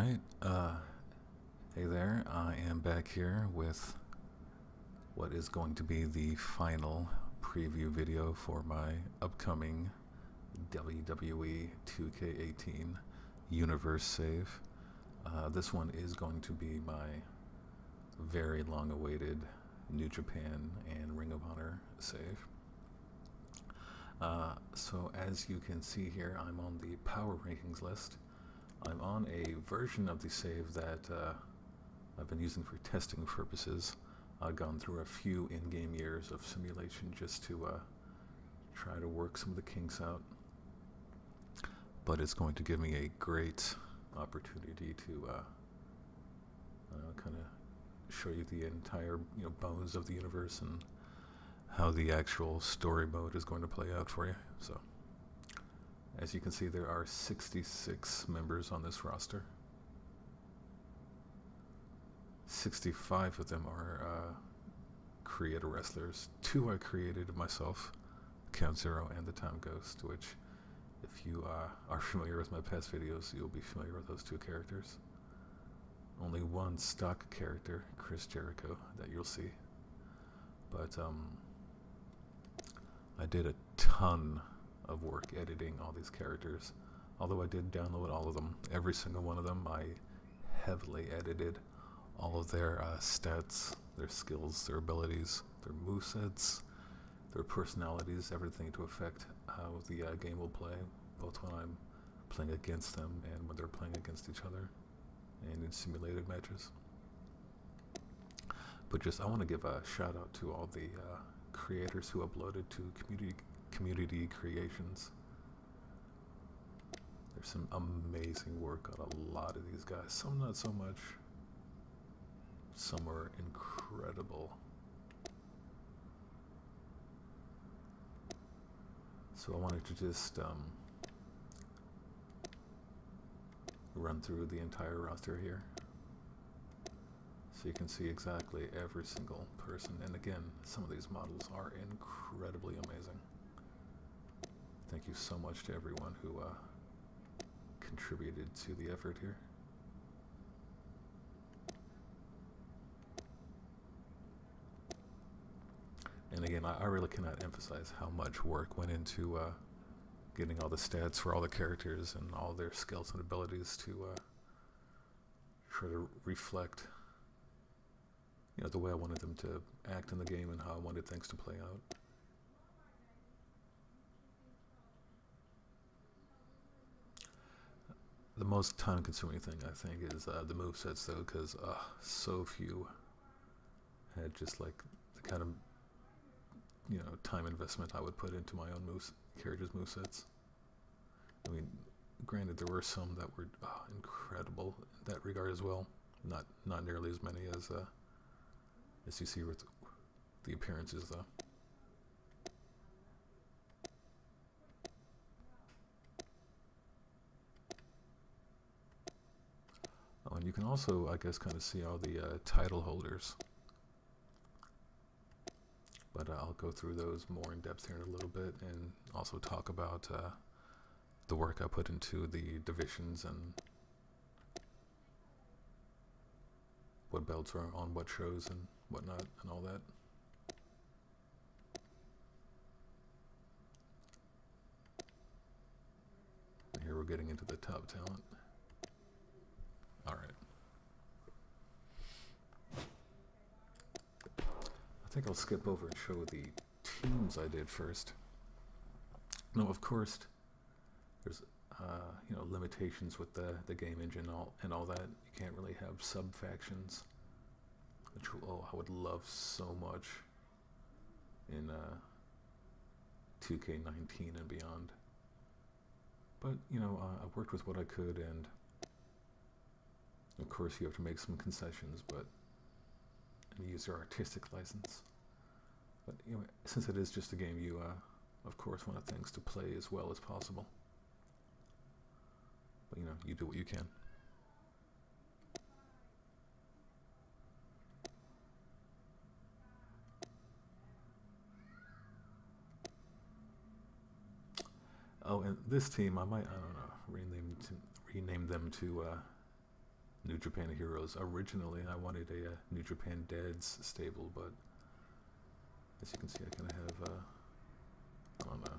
Alright, hey there, I am back here with what is going to be the final preview video for my upcoming WWE 2K18 Universe save. This one is going to be my very long-awaited New Japan and Ring of Honor save. So as you can see here, I'm on the power rankings list. I'm on a version of the save that I've been using for testing purposes. I've gone through a few in-game years of simulation just to try to work some of the kinks out. But it's going to give me a great opportunity to kind of show you the entire bones of the universe and how the actual story mode is going to play out for you. So, as you can see, there are 66 members on this roster. 65 of them are creator wrestlers. 2 I created myself, Count Zero and the Time Ghost, which, if you are familiar with my past videos, you'll be familiar with those 2 characters. Only 1 stock character, Chris Jericho, that you'll see. But I did a ton of work editing all these characters. Although I did download all of them, every single one of them, I heavily edited all of their stats, their skills, their abilities, their movesets, their personalities, everything to affect how the game will play, both when I'm playing against them and when they're playing against each other, and in simulated matches. But just, I want to give a shout out to all the creators who uploaded to community creations. There's some amazing work on a lot of these guys. Some not so much. Some are incredible. So I wanted to just run through the entire roster here, so you can see exactly every single person. And again, some of these models are incredibly amazing. Thank you so much to everyone who contributed to the effort here. And again, I really cannot emphasize how much work went into getting all the stats for all the characters and all their skills and abilities to try to reflect the way I wanted them to act in the game and how I wanted things to play out. The most time-consuming thing, I think, is the movesets, though, because so few had just like the kind of time investment I would put into my own characters' movesets. I mean, granted, there were some that were incredible in that regard as well. Not nearly as many as you see with the appearances, though. Oh, and you can also, I guess, kind of see all the title holders. But I'll go through those more in depth here in a little bit, and also talk about the work I put into the divisions and what belts are on what shows and whatnot and all that. And here we're getting into the top talent. All right. I think I'll skip over and show the teams I did first. Now, of course, there's limitations with the game engine and all that. You can't really have sub factions, which I would love so much in 2K19 and beyond. But I worked with what I could, and of course you have to make some concessions, but and use your artistic license. But since it is just a game, you of course want things to play as well as possible. But you do what you can. Oh, and this team, I don't know, rename them to New Japan Heroes. Originally, I wanted a New Japan Dads stable, but as you can see, I kind of have, I don't know.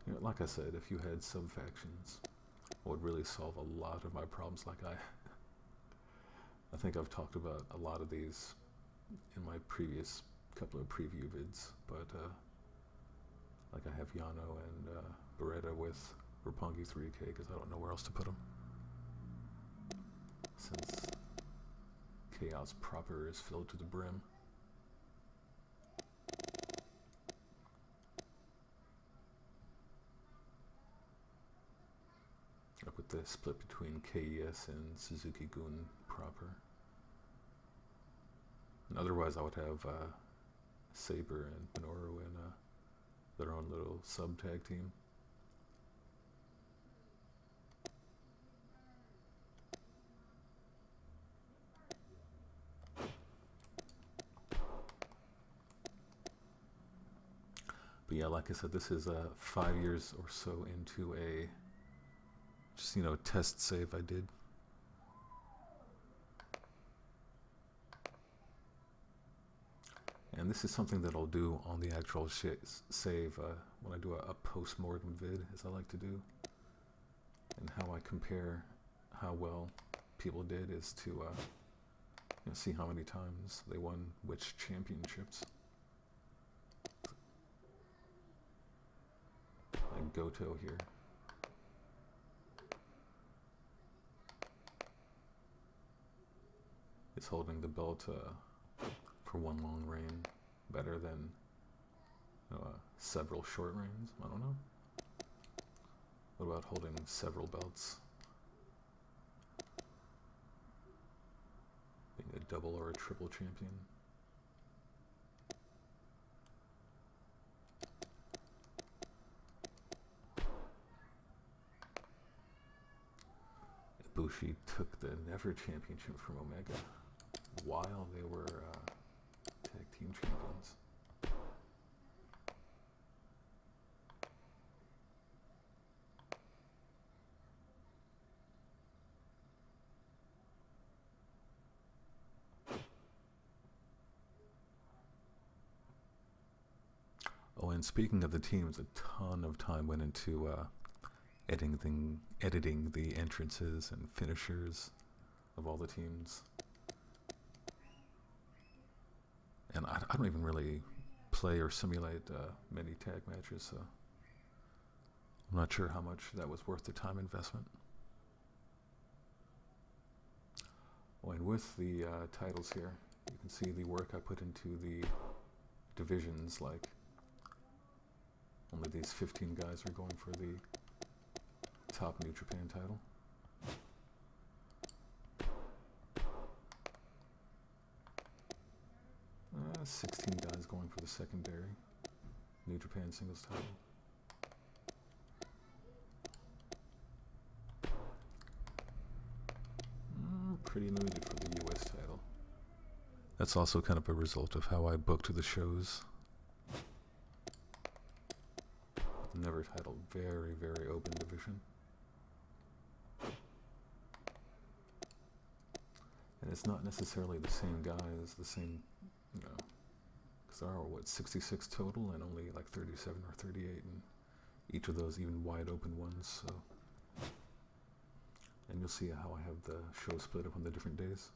You know, like I said, if you had sub-factions, it would really solve a lot of my problems. Like I think I've talked about a lot of these in my previous couple of preview vids, but like I have Yano and Beretta with Roppongi 3K because I don't know where else to put them. Since Chaos proper is filled to the brim. Like with the split between KES and Suzuki-gun proper. And otherwise I would have Saber and Minoru in their own little sub-tag team. But yeah, like I said, this is 5 years or so into a just, you know, test save I did. And this is something that I'll do on the actual save when I do a post-mortem vid, as I like to do. And how I compare how well people did is to you know, see how many times they won which championships. Like Goto here. Is holding the belt for one long reign better than several short reigns? I don't know. What about holding several belts? Being a double or a triple champion? Ibushi took the Never Championship from Omega while they were tag team champions. Oh, and speaking of the teams, a ton of time went into editing the entrances and finishers of all the teams. And I don't even really play or simulate many tag matches, so I'm not sure how much that was worth the time investment. Oh, and with the titles here, you can see the work I put into the divisions, like only these 15 guys are going for the top New Japan title. 16 guys going for the secondary New Japan singles title. Pretty limited for the US title. That's also kind of a result of how I booked the shows. The Never title, very, very open division. And it's not necessarily the same guys, the same, you know, because there are, what, 66 total and only like 37 or 38, and each of those even wide open ones, so. And you'll see how I have the show split up on the different days.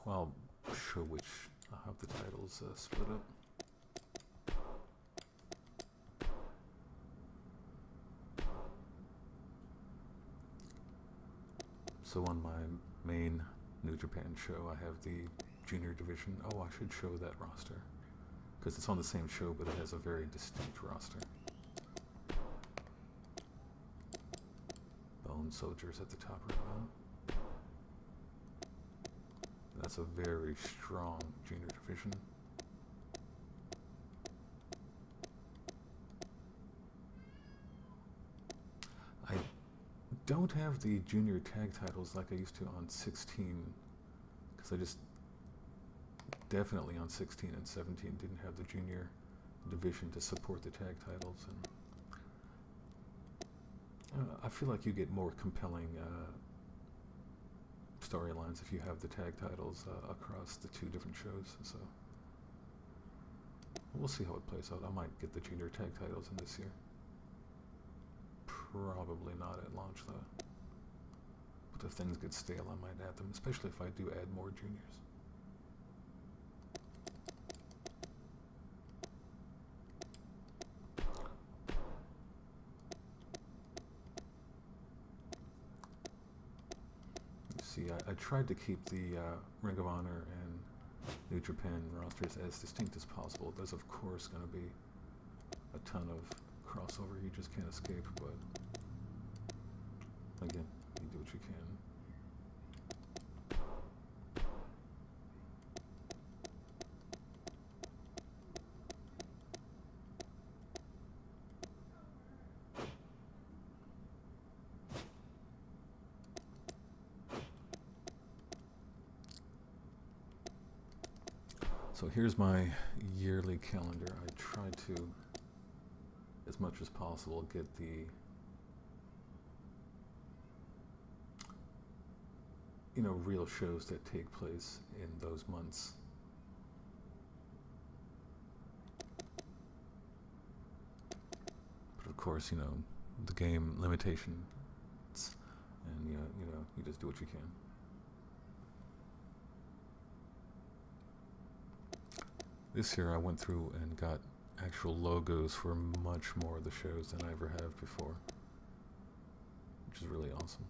I'll show which, I'll have the titles split up. So on my main New Japan show, I have the junior division. Oh, I should show that roster, because it's on the same show, but it has a very distinct roster. Bone Soldiers at the top right now. That's a very strong junior division. I don't have the junior tag titles like I used to on 16, because I just definitely on 16 and 17 didn't have the junior division to support the tag titles, and I feel like you get more compelling storylines if you have the tag titles across the two different shows. So we'll see how it plays out. I might get the junior tag titles in this year. Probably not at launch though. But if things get stale, I might add them, especially if I do add more juniors. See, I tried to keep the Ring of Honor and New Japan rosters as distinct as possible. There's of course going to be a ton of crossover you just can't escape, but again, you do what you can. So here's my yearly calendar. I try to, as much as possible, get the real shows that take place in those months. But of course, the game limitations, and you just do what you can. This year I went through and got actual logos for much more of the shows than I ever have before, which is really awesome.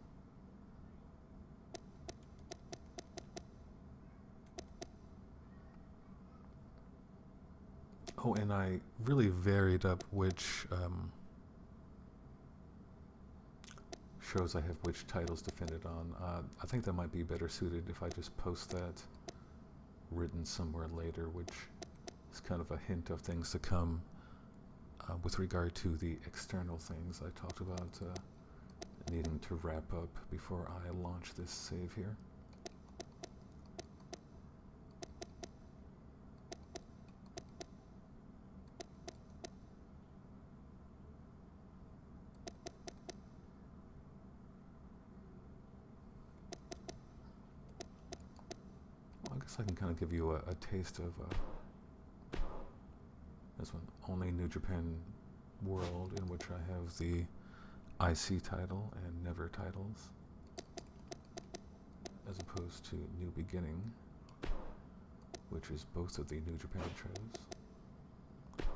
Oh, and I really varied up which shows I have which titles defended on. I think that might be better suited if I just post that written somewhere later, which is kind of a hint of things to come with regard to the external things I talked about needing to wrap up before I launch this save here. I guess I can kind of give you a taste of this one. Only New Japan World, in which I have the IC title and Never titles, as opposed to New Beginning, which is both of the New Japan shows.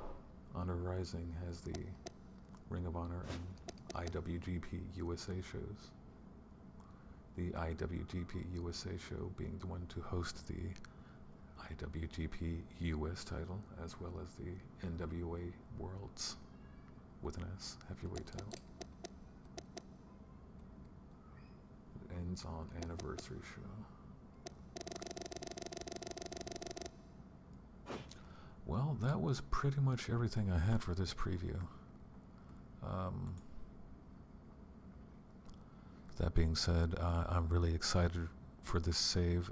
Honor Rising has the Ring of Honor and IWGP USA shows. The IWGP USA show being the one to host the IWGP US title, as well as the NWA Worlds with an S heavyweight title. It ends on anniversary show. Well, that was pretty much everything I had for this preview. That being said, I'm really excited for this save.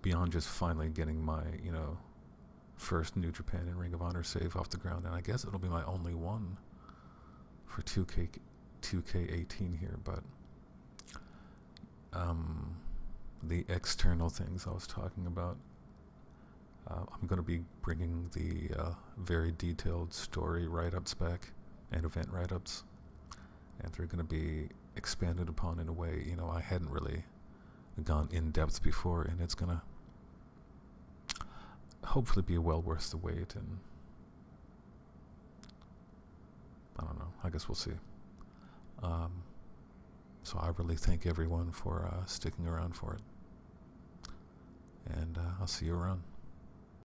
Beyond just finally getting my, first New Japan and Ring of Honor save off the ground, and I guess it'll be my only one for 2K18 here, but the external things I was talking about, I'm going to be bringing the very detailed story write-ups back and event write-ups, and they're going to be expanded upon in a way I hadn't really gone in depth before, and it's gonna hopefully be well worth the wait. And I don't know, I guess we'll see. So I really thank everyone for sticking around for it, and I'll see you around.